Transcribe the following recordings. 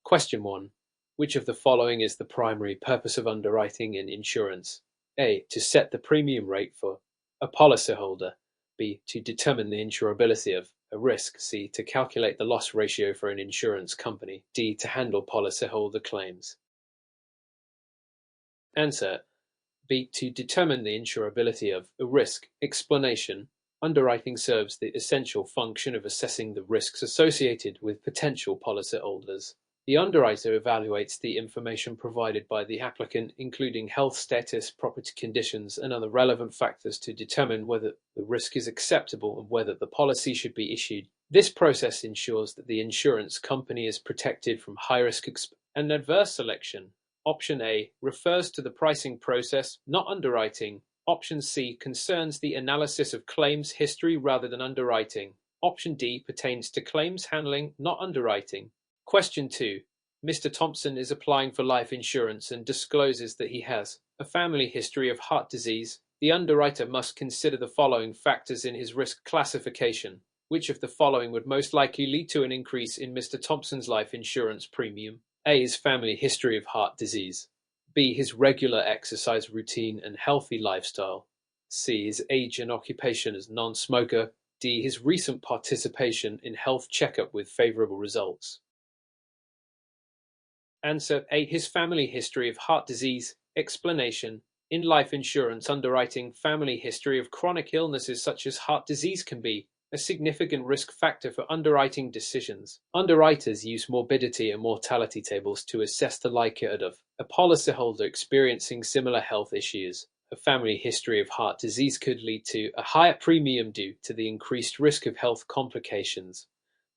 Question 1. Which of the following is the primary purpose of underwriting in insurance? A. To set the premium rate for a policyholder. B. To determine the insurability of a risk. C. To calculate the loss ratio for an insurance company. D. To handle policyholder claims. Answer. B. To determine the insurability of a risk. Explanation. Underwriting serves the essential function of assessing the risks associated with potential policyholders. The underwriter evaluates the information provided by the applicant, including health status, property conditions, and other relevant factors to determine whether the risk is acceptable and whether the policy should be issued. This process ensures that the insurance company is protected from high-risk and adverse selection. Option A refers to the pricing process, not underwriting. Option C concerns the analysis of claims history rather than underwriting. Option D pertains to claims handling, not underwriting. Question 2. Mr. Thompson is applying for life insurance and discloses that he has a family history of heart disease. The underwriter must consider the following factors in his risk classification. Which of the following would most likely lead to an increase in Mr. Thompson's life insurance premium? A. His family history of heart disease. B. His regular exercise routine and healthy lifestyle. C. His age and occupation as non-smoker. D. His recent participation in health checkup with favorable results. Answer A. His family history of heart disease. Explanation. In life insurance underwriting, family history of chronic illnesses such as heart disease can be a significant risk factor for underwriting decisions. Underwriters use morbidity and mortality tables to assess the likelihood of a policyholder experiencing similar health issues. A family history of heart disease could lead to a higher premium due to the increased risk of health complications.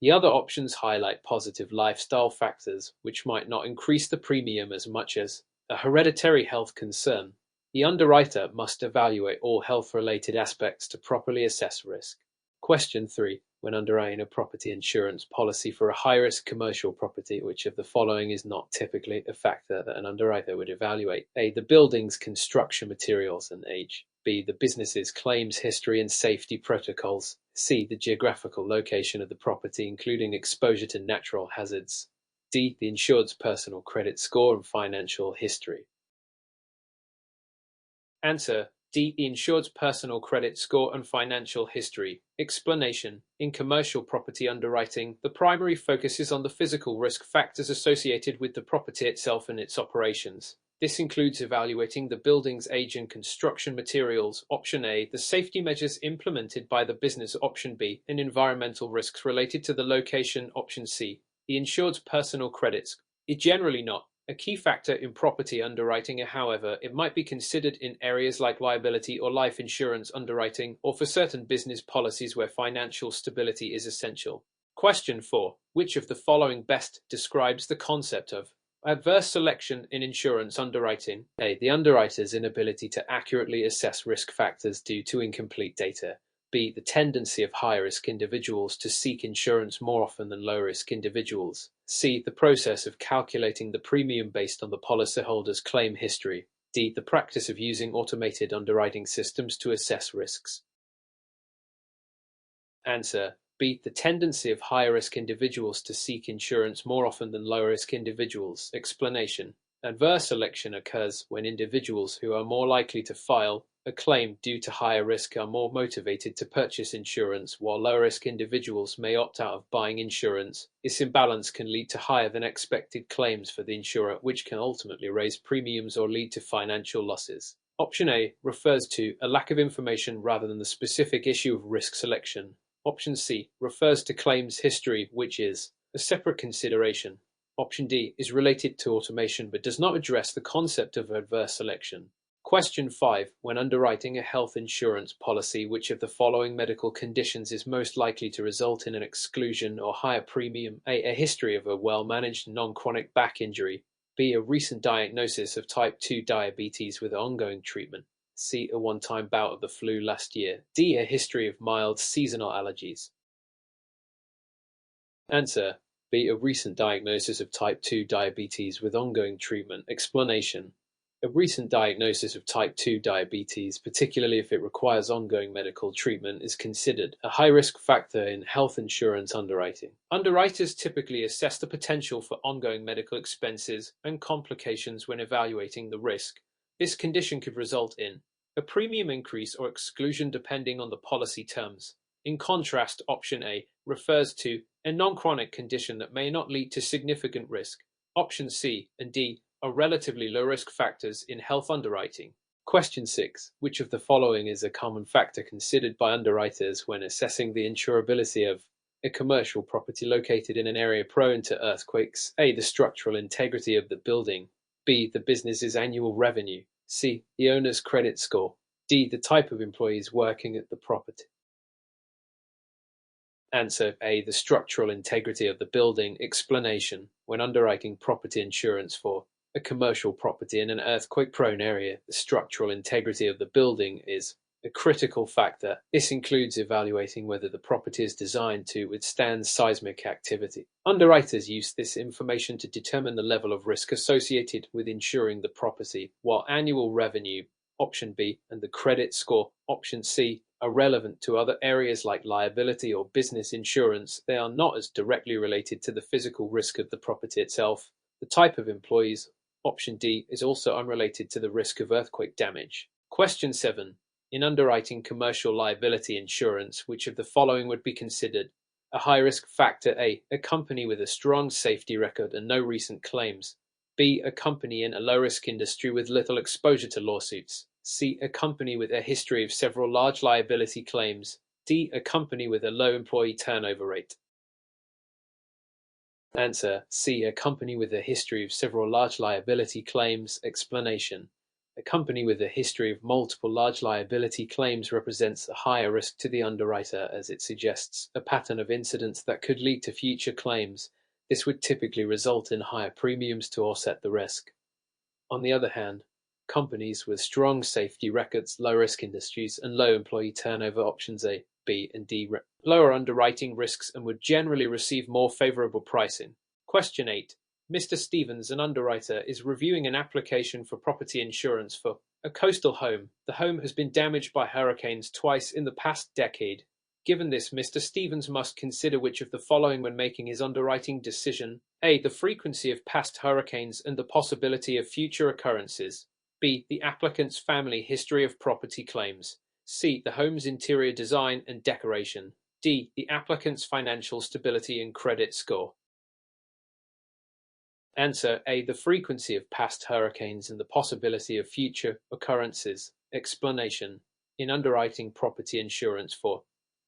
The other options highlight positive lifestyle factors, which might not increase the premium as much as a hereditary health concern. The underwriter must evaluate all health-related aspects to properly assess risk. Question 3. When underwriting a property insurance policy for a high-risk commercial property, which of the following is not typically a factor that an underwriter would evaluate? A. The building's construction materials and age. B. The business's claims history and safety protocols. C. The geographical location of the property, including exposure to natural hazards. D. The insured's personal credit score and financial history. Answer. D. The insured's personal credit score and financial history. Explanation. In commercial property underwriting, the primary focus is on the physical risk factors associated with the property itself and its operations. This includes evaluating the building's age and construction materials. Option A. The safety measures implemented by the business. Option B. And environmental risks related to the location. Option C. The insured's personal credits is generally not a key factor in property underwriting. However, it might be considered in areas like liability or life insurance underwriting, or for certain business policies where financial stability is essential. Question 4. Which of the following best describes the concept of adverse selection in insurance underwriting? A. The underwriter's inability to accurately assess risk factors due to incomplete data. B. The tendency of high-risk individuals to seek insurance more often than low-risk individuals. C. The process of calculating the premium based on the policyholder's claim history. D. The practice of using automated underwriting systems to assess risks. Answer. B. The tendency of higher-risk individuals to seek insurance more often than low-risk individuals. Explanation. Adverse selection occurs when individuals who are more likely to file a claim due to higher risk are more motivated to purchase insurance, while low-risk individuals may opt out of buying insurance. This imbalance can lead to higher than expected claims for the insurer, which can ultimately raise premiums or lead to financial losses. Option A refers to a lack of information rather than the specific issue of risk selection. Option C refers to claims history, which is a separate consideration. Option D is related to automation but does not address the concept of adverse selection. Question 5. When underwriting a health insurance policy, which of the following medical conditions is most likely to result in an exclusion or higher premium? A. A history of a well-managed non-chronic back injury. B. A recent diagnosis of type 2 diabetes with ongoing treatment. C. A one-time bout of the flu last year. D. A history of mild seasonal allergies. Answer. B. A recent diagnosis of type 2 diabetes with ongoing treatment. Explanation. A recent diagnosis of type 2 diabetes, particularly if it requires ongoing medical treatment, is considered a high-risk factor in health insurance underwriting. Underwriters typically assess the potential for ongoing medical expenses and complications when evaluating the risk. This condition could result in a premium increase or exclusion depending on the policy terms. In contrast, option A refers to a non-chronic condition that may not lead to significant risk. Options C and D are relatively low-risk factors in health underwriting. Question 6. Which of the following is a common factor considered by underwriters when assessing the insurability of a commercial property located in an area prone to earthquakes? A. The structural integrity of the building. B. The business's annual revenue. C. The owner's credit score. D. The type of employees working at the property. Answer A. The structural integrity of the building. Explanation. When underwriting property insurance for a commercial property in an earthquake-prone area, the structural integrity of the building is a critical factor. This includes evaluating whether the property is designed to withstand seismic activity. Underwriters use this information to determine the level of risk associated with insuring the property, while annual revenue, option B, and the credit score, option C, are relevant to other areas like liability or business insurance. They are not as directly related to the physical risk of the property itself. The type of employees, option D, is also unrelated to the risk of earthquake damage. Question 7. In underwriting commercial liability insurance, which of the following would be considered a high-risk factor? A. A company with a strong safety record and no recent claims. B. A company in a low-risk industry with little exposure to lawsuits. C. A company with a history of several large liability claims. D. A company with a low employee turnover rate. Answer C. A company with a history of several large liability claims. Explanation. A company with a history of multiple large liability claims represents a higher risk to the underwriter, as it suggests a pattern of incidents that could lead to future claims. This would typically result in higher premiums to offset the risk. On the other hand, companies with strong safety records, low-risk industries, and low employee turnover, options A, B, and D, lower underwriting risks and would generally receive more favorable pricing. Question 8. Mr. Stevens, an underwriter, is reviewing an application for property insurance for a coastal home. The home has been damaged by hurricanes twice in the past decade. Given this, Mr. Stevens must consider which of the following when making his underwriting decision. A. The frequency of past hurricanes and the possibility of future occurrences. B. The applicant's family history of property claims. C. The home's interior design and decoration. D. The applicant's financial stability and credit score. Answer A. The frequency of past hurricanes and the possibility of future occurrences. Explanation. In underwriting property insurance for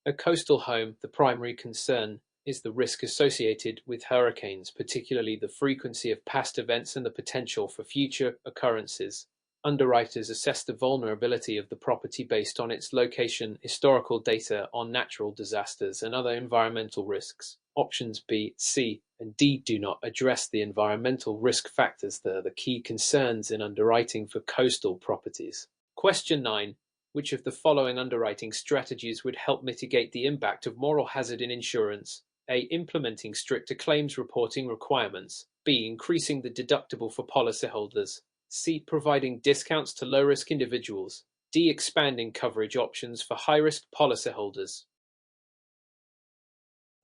a coastal home, the primary concern is the risk associated with hurricanes, particularly the frequency of past events and the potential for future occurrences. Underwriters assess the vulnerability of the property based on its location, historical data on natural disasters, and other environmental risks. Options B, C, and D do not address the environmental risk factors that are the key concerns in underwriting for coastal properties. Question 9. Which of the following underwriting strategies would help mitigate the impact of moral hazard in insurance? A. Implementing stricter claims reporting requirements. B. Increasing the deductible for policyholders. C. Providing discounts to low-risk individuals. D. Expanding coverage options for high-risk policyholders.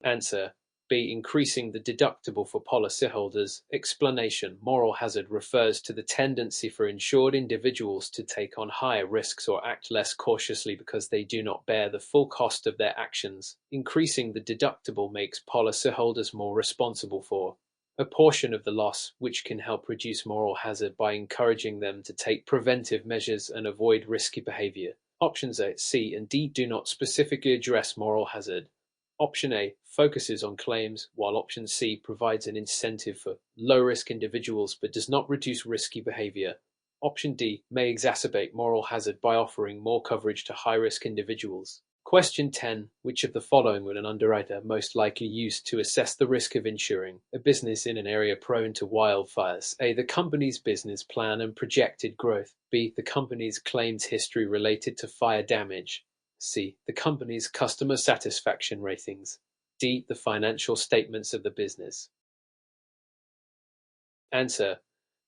Answer B. Increasing the deductible for policyholders. Explanation. Moral hazard refers to the tendency for insured individuals to take on higher risks or act less cautiously because they do not bear the full cost of their actions. Increasing the deductible makes policyholders more responsible for a portion of the loss, which can help reduce moral hazard by encouraging them to take preventive measures and avoid risky behavior. Options A, C, and D do not specifically address moral hazard. Option A focuses on claims, while option C provides an incentive for low-risk individuals but does not reduce risky behavior. Option D may exacerbate moral hazard by offering more coverage to high-risk individuals. Question 10. Which of the following would an underwriter most likely use to assess the risk of insuring a business in an area prone to wildfires? A. The company's business plan and projected growth. B. The company's claims history related to fire damage. C. The company's customer satisfaction ratings. D. The financial statements of the business. Answer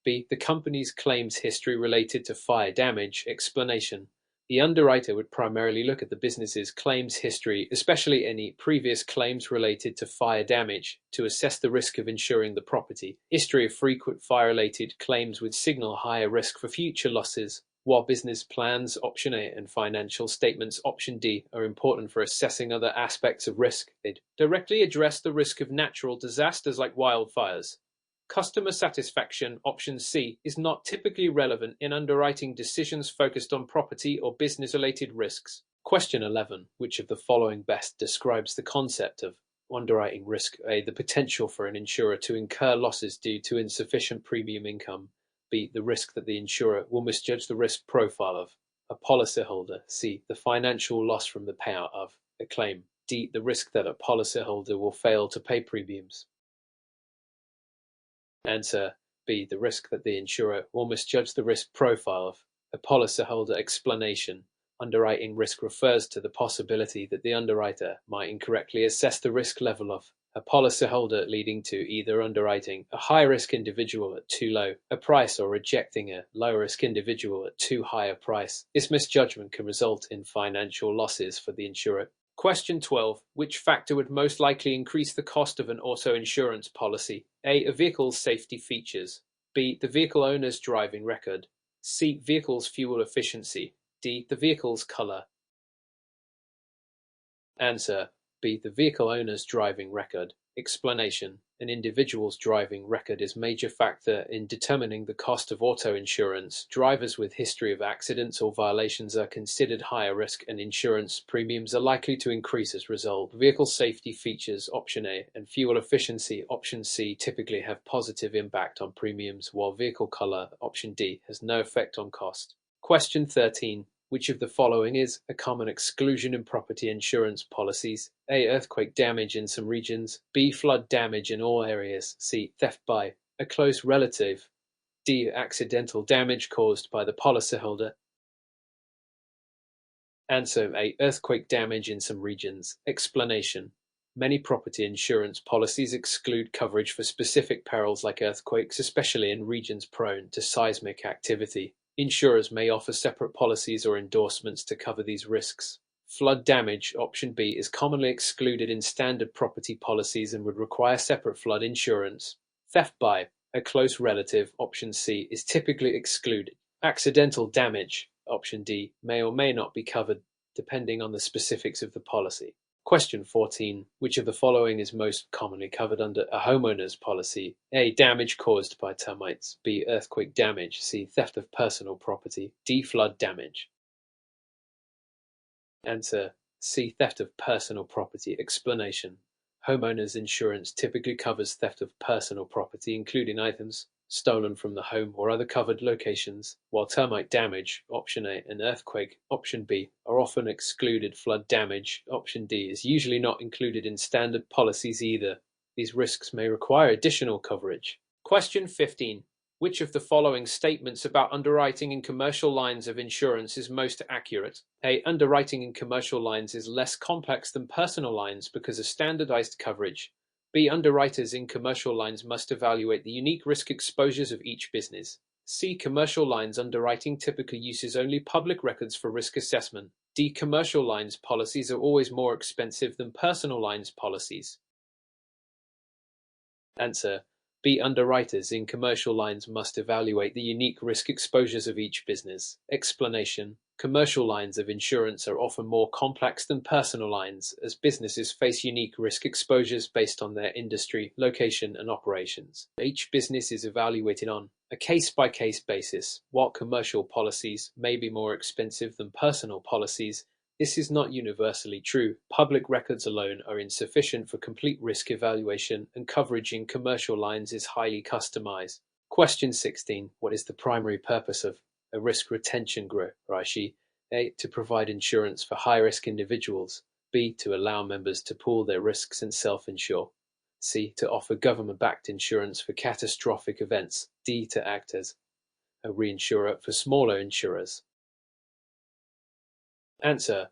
B. The company's claims history related to fire damage. Explanation. The underwriter would primarily look at the business's claims history, especially any previous claims related to fire damage, to assess the risk of insuring the property. History of frequent fire-related claims would signal higher risk for future losses, while business plans, option A, and financial statements, option D, are important for assessing other aspects of risk. They'd directly address the risk of natural disasters like wildfires. Customer satisfaction, option C, is not typically relevant in underwriting decisions focused on property or business-related risks. Question 11. Which of the following best describes the concept of underwriting risk? A. The potential for an insurer to incur losses due to insufficient premium income. B. The risk that the insurer will misjudge the risk profile of a policyholder. C. The financial loss from the payout of a claim. D. The risk that a policyholder will fail to pay premiums. Answer B. The risk that the insurer will misjudge the risk profile of a policyholder. Explanation. Underwriting risk refers to the possibility that the underwriter might incorrectly assess the risk level of a policyholder, leading to either underwriting a high-risk individual at too low a price or rejecting a low-risk individual at too high a price. This misjudgment can result in financial losses for the insurer. Question 12. Which factor would most likely increase the cost of an auto insurance policy? A. A vehicle's safety features. B. The vehicle owner's driving record. C. Vehicle's fuel efficiency. D. The vehicle's color. Answer B. The vehicle owner's driving record. Explanation. An individual's driving record is a major factor in determining the cost of auto insurance. Drivers with history of accidents or violations are considered higher risk, and insurance premiums are likely to increase as a result. Vehicle safety features, option A, and fuel efficiency, option C, typically have positive impact on premiums, while vehicle color, option D, has no effect on cost. Question 13. Which of the following is a common exclusion in property insurance policies? A. Earthquake damage in some regions. B. Flood damage in all areas. C. Theft by a close relative. D. Accidental damage caused by the policyholder. Answer A. Earthquake damage in some regions. Explanation. Many property insurance policies exclude coverage for specific perils like earthquakes, especially in regions prone to seismic activity. Insurers may offer separate policies or endorsements to cover these risks. Flood damage, option B, is commonly excluded in standard property policies and would require separate flood insurance. Theft by a close relative, option C, is typically excluded. Accidental damage, option D, may or may not be covered depending on the specifics of the policy. Question 14. Which of the following is most commonly covered under a homeowner's policy? A. Damage caused by termites. B. Earthquake damage. C. Theft of personal property. D. Flood damage. Answer C. Theft of personal property. Explanation. Homeowners insurance typically covers theft of personal property, including items stolen from the home or other covered locations, while termite damage, option A, and earthquake, option B, are often excluded. Flood damage, option D, is usually not included in standard policies either. These risks may require additional coverage. Question 15. Which of the following statements about underwriting in commercial lines of insurance is most accurate? A. Underwriting in commercial lines is less complex than personal lines because of standardized coverage. B. Underwriters in commercial lines must evaluate the unique risk exposures of each business. C. Commercial lines underwriting typically uses only public records for risk assessment. D. Commercial lines policies are always more expensive than personal lines policies. Answer B. Underwriters in commercial lines must evaluate the unique risk exposures of each business. Explanation. Commercial lines of insurance are often more complex than personal lines, as businesses face unique risk exposures based on their industry, location, and operations. Each business is evaluated on a case-by-case basis. While commercial policies may be more expensive than personal policies, this is not universally true. Public records alone are insufficient for complete risk evaluation, and coverage in commercial lines is highly customized. Question 16. What is the primary purpose of a risk retention group, Raishi? A. To provide insurance for high-risk individuals. B. To allow members to pool their risks and self-insure. C. To offer government-backed insurance for catastrophic events. D. To act as a reinsurer for smaller insurers. Answer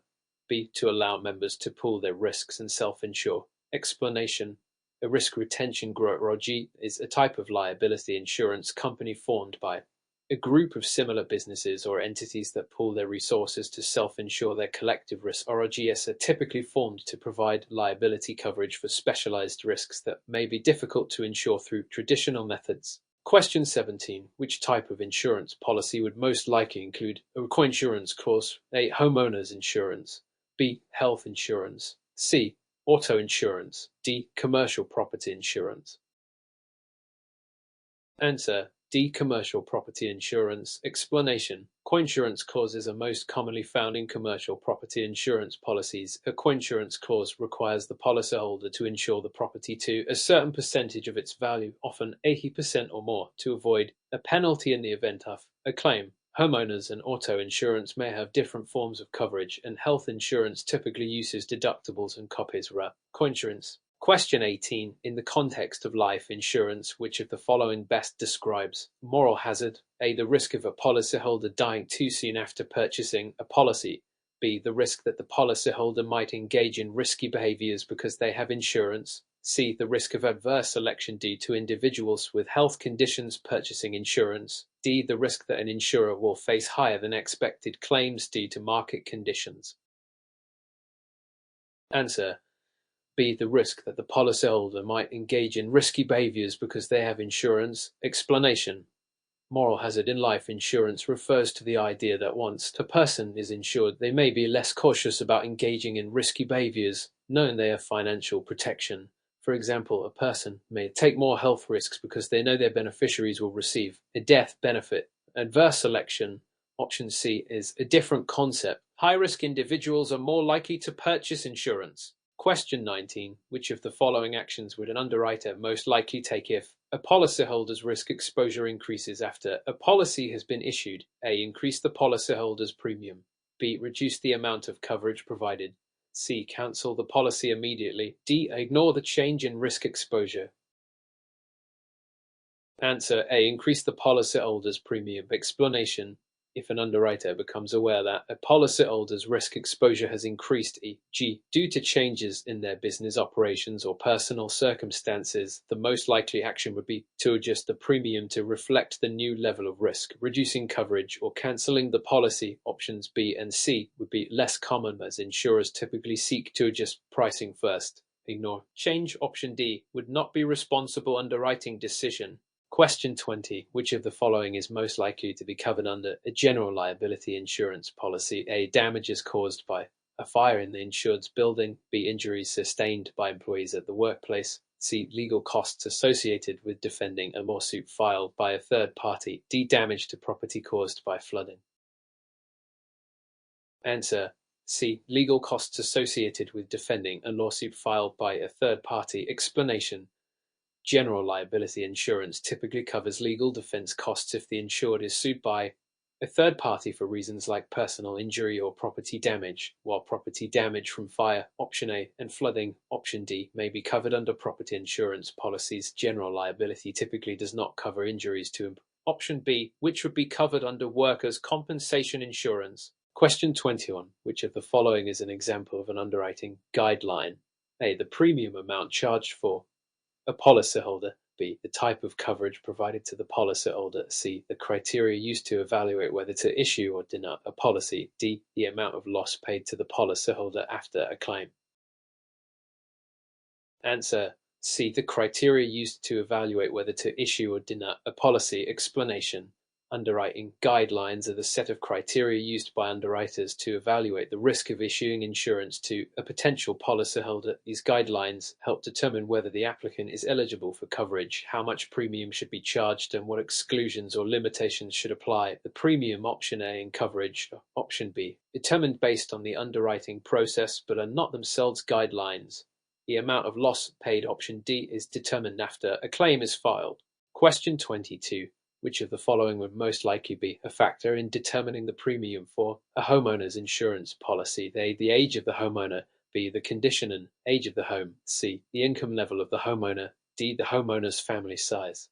B. To allow members to pool their risks and self-insure. Explanation. A risk retention group, or G, is a type of liability insurance company formed by a group of similar businesses or entities that pool their resources to self-insure their collective risks. RRGs are typically formed to provide liability coverage for specialized risks that may be difficult to insure through traditional methods. Question 17. Which type of insurance policy would most likely include a coinsurance clause? A. Homeowners insurance. B. Health insurance. C. Auto insurance. D. Commercial property insurance. Answer: D. Commercial property insurance. Explanation: coinsurance clauses are most commonly found in commercial property insurance policies. A coinsurance clause requires the policyholder to insure the property to a certain percentage of its value, often 80% or more, to avoid a penalty in the event of a claim. Homeowners and auto insurance may have different forms of coverage, and health insurance typically uses deductibles and copies rather coinsurance. Question 18. In the context of life insurance, which of the following best describes moral hazard? A. The risk of a policyholder dying too soon after purchasing a policy. B. The risk that the policyholder might engage in risky behaviors because they have insurance. C. The risk of adverse selection due to individuals with health conditions purchasing insurance. D. The risk that an insurer will face higher than expected claims due to market conditions. Answer: B. The risk that the policyholder might engage in risky behaviors because they have insurance. Explanation: moral hazard in life insurance refers to the idea that once a person is insured, they may be less cautious about engaging in risky behaviors, knowing they have financial protection. For example, a person may take more health risks because they know their beneficiaries will receive a death benefit. Adverse selection, option C, is a different concept. High-risk individuals are more likely to purchase insurance. Question 19. Which of the following actions would an underwriter most likely take if a policyholder's risk exposure increases after a policy has been issued? A. Increase the policyholder's premium. B. Reduce the amount of coverage provided. C. Cancel the policy immediately. D. Ignore the change in risk exposure. Answer: A. Increase the policyholder's premium. Explanation: if an underwriter becomes aware that a policyholder's risk exposure has increased, e.g., due to changes in their business operations or personal circumstances, the most likely action would be to adjust the premium to reflect the new level of risk. Reducing coverage or cancelling the policy, options B and C, would be less common as insurers typically seek to adjust pricing first. Ignore change, option D, would not be responsible underwriting decision. Question 20. Which of the following is most likely to be covered under a general liability insurance policy? A. Damages caused by a fire in the insured's building. B. Injuries sustained by employees at the workplace. C. Legal costs associated with defending a lawsuit filed by a third party. D. Damage to property caused by flooding. Answer: C. Legal costs associated with defending a lawsuit filed by a third party. Explanation: general liability insurance typically covers legal defense costs if the insured is sued by a third party for reasons like personal injury or property damage, while property damage from fire, option A, and flooding, option D, may be covered under property insurance policies. General liability typically does not cover injuries to option B, which would be covered under workers' compensation insurance. Question 21. Which of the following is an example of an underwriting guideline? A. The premium amount charged for a policyholder. B. The type of coverage provided to the policyholder. C. The criteria used to evaluate whether to issue or deny a policy. D. The amount of loss paid to the policyholder after a claim. Answer: C. The criteria used to evaluate whether to issue or deny a policy. Explanation: underwriting guidelines are the set of criteria used by underwriters to evaluate the risk of issuing insurance to a potential policyholder. These guidelines help determine whether the applicant is eligible for coverage, how much premium should be charged, and what exclusions or limitations should apply. The premium, option A, and coverage, option B, determined based on the underwriting process but are not themselves guidelines. The amount of loss paid, option D, is determined after a claim is filed. Question 22. Which of the following would most likely be a factor in determining the premium for a homeowner's insurance policy? A. The age of the homeowner. B. The condition and age of the home. C. The income level of the homeowner. D. The homeowner's family size.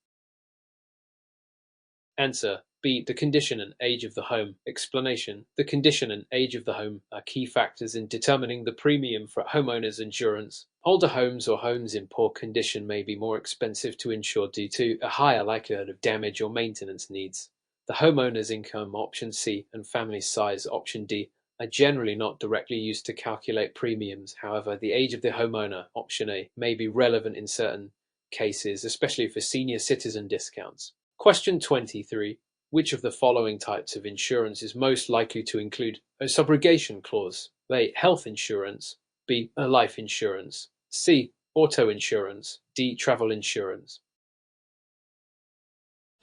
Answer: B. The condition and age of the home. Explanation: the condition and age of the home are key factors in determining the premium for homeowners insurance. Older homes or homes in poor condition may be more expensive to insure due to a higher likelihood of damage or maintenance needs. The homeowner's income option C and family size option D are generally not directly used to calculate premiums. However, the age of the homeowner option A may be relevant in certain cases, especially for senior citizen discounts. Question 23. Which of the following types of insurance is most likely to include a subrogation clause? A. Health insurance. B. Life insurance. C. Auto insurance. D. Travel insurance.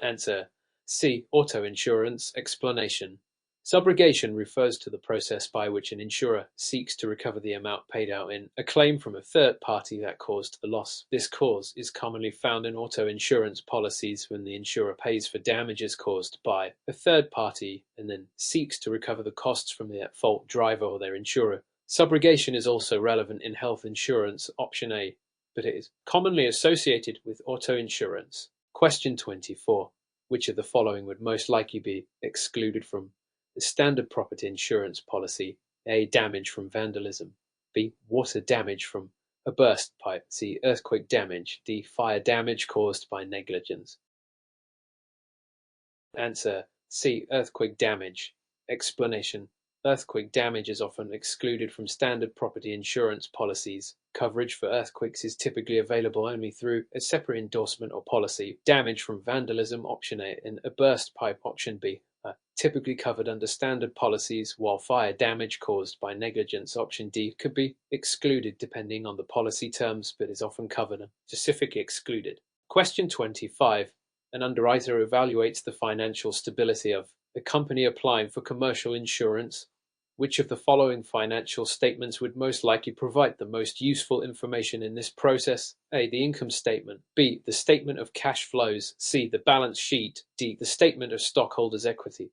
Answer: C. Auto insurance. Explanation: subrogation refers to the process by which an insurer seeks to recover the amount paid out in a claim from a third party that caused the loss. This cause is commonly found in auto insurance policies when the insurer pays for damages caused by a third party and then seeks to recover the costs from the at-fault driver or their insurer. Subrogation is also relevant in health insurance option A, but it is commonly associated with auto insurance. Question 24. Which of the following would most likely be excluded from the standard property insurance policy? A. Damage from vandalism. B. Water damage from a burst pipe. C. Earthquake damage. D. Fire damage caused by negligence. Answer: C. Earthquake damage. Explanation: earthquake damage is often excluded from standard property insurance policies. Coverage for earthquakes is typically available only through a separate endorsement or policy. Damage from vandalism option A and a burst pipe option B are typically covered under standard policies, while fire damage caused by negligence option D could be excluded depending on the policy terms, but is often covered and specifically excluded. Question 25. An underwriter evaluates the financial stability of a company applying for commercial insurance. Which of the following financial statements would most likely provide the most useful information in this process? A. The income statement. B. The statement of cash flows. C. The balance sheet. D. The statement of stockholders' equity.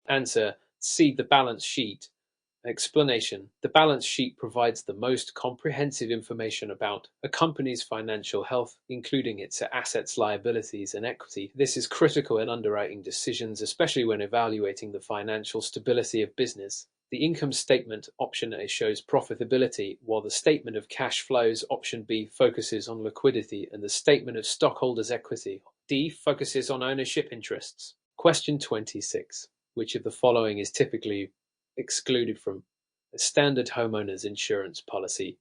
Answer: C. The balance sheet. Explanation: the balance sheet provides the most comprehensive information about a company's financial health, including its assets, liabilities, and equity. This is critical in underwriting decisions, especially when evaluating the financial stability of business. The income statement option A shows profitability, while the statement of cash flows option B focuses on liquidity, and the statement of stockholders' equity D focuses on ownership interests. Question 26. Which of the following is typically excluded from a standard homeowners insurance policy?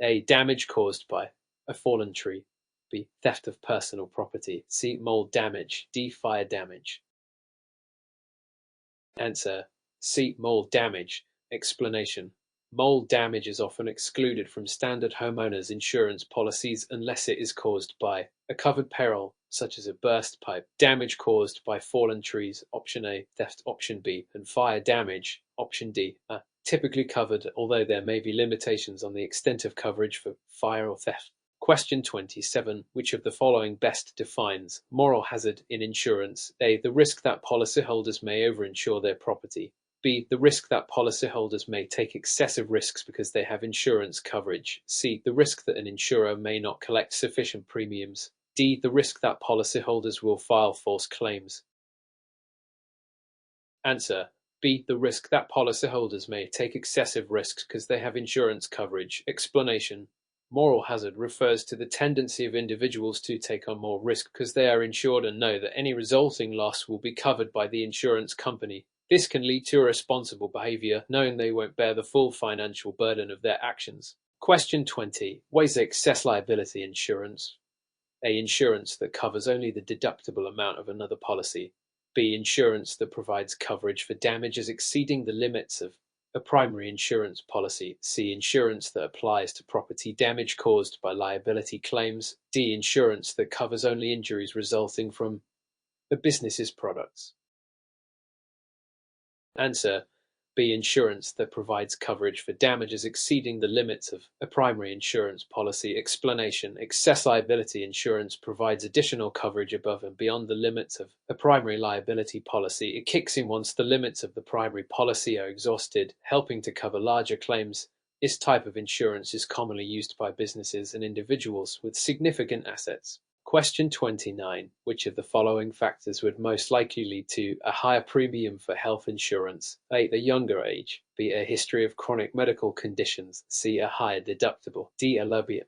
A. Damage caused by a fallen tree. B. Theft of personal property. C. Mold damage. D. Fire damage. Answer: C. Mold damage. Explanation: mold damage is often excluded from standard homeowners insurance policies unless it is caused by a covered peril, such as a burst pipe, damage caused by fallen trees option A, theft option B, and fire damage option D are typically covered, although there may be limitations on the extent of coverage for fire or theft. Question 27. Which of the following best defines moral hazard in insurance? A. The risk that policyholders may overinsure their property. B. The risk that policyholders may take excessive risks because they have insurance coverage. C. The risk that an insurer may not collect sufficient premiums. D. The risk that policyholders will file false claims. Answer: B. The risk that policyholders may take excessive risks because they have insurance coverage. Explanation: moral hazard refers to the tendency of individuals to take on more risk because they are insured and know that any resulting loss will be covered by the insurance company. This can lead to irresponsible behavior, knowing they won't bear the full financial burden of their actions. Question 20. What is excess liability insurance? A. Insurance that covers only the deductible amount of another policy. B. Insurance that provides coverage for damages exceeding the limits of a primary insurance policy. C. Insurance that applies to property damage caused by liability claims. D. Insurance that covers only injuries resulting from a business's products. Answer: B. Insurance that provides coverage for damages exceeding the limits of a primary insurance policy. Explanation: excess liability insurance provides additional coverage above and beyond the limits of a primary liability policy. It kicks in once the limits of the primary policy are exhausted, helping to cover larger claims. This type of insurance is commonly used by businesses and individuals with significant assets. Question 29. Which of the following factors would most likely lead to a higher premium for health insurance? A. A younger age. B. A history of chronic medical conditions. C. A higher deductible. D. A lobby.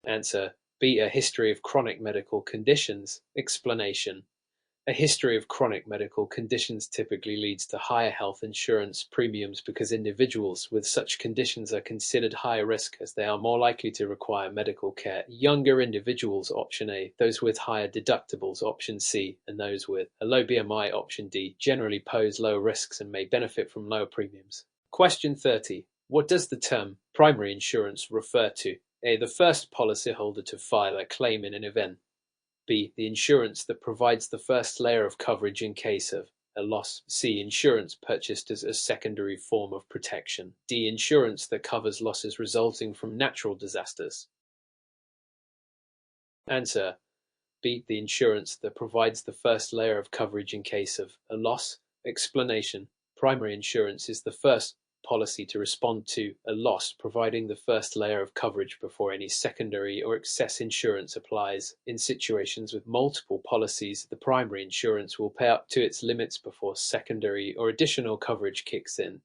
Answer: B. A history of chronic medical conditions. Explanation: a history of chronic medical conditions typically leads to higher health insurance premiums because individuals with such conditions are considered higher risk as they are more likely to require medical care. Younger individuals, option A, those with higher deductibles, option C, and those with a low BMI, option D, generally pose lower risks and may benefit from lower premiums. Question 30. What does the term primary insurance refer to? A. The first policyholder to file a claim in an event. B. The insurance that provides the first layer of coverage in case of a loss. C. Insurance purchased as a secondary form of protection. D. Insurance that covers losses resulting from natural disasters. Answer: B. The insurance that provides the first layer of coverage in case of a loss. Explanation: primary insurance is the first policy to respond to a loss, providing the first layer of coverage before any secondary or excess insurance applies. In situations with multiple policies, the primary insurance will pay up to its limits before secondary or additional coverage kicks in.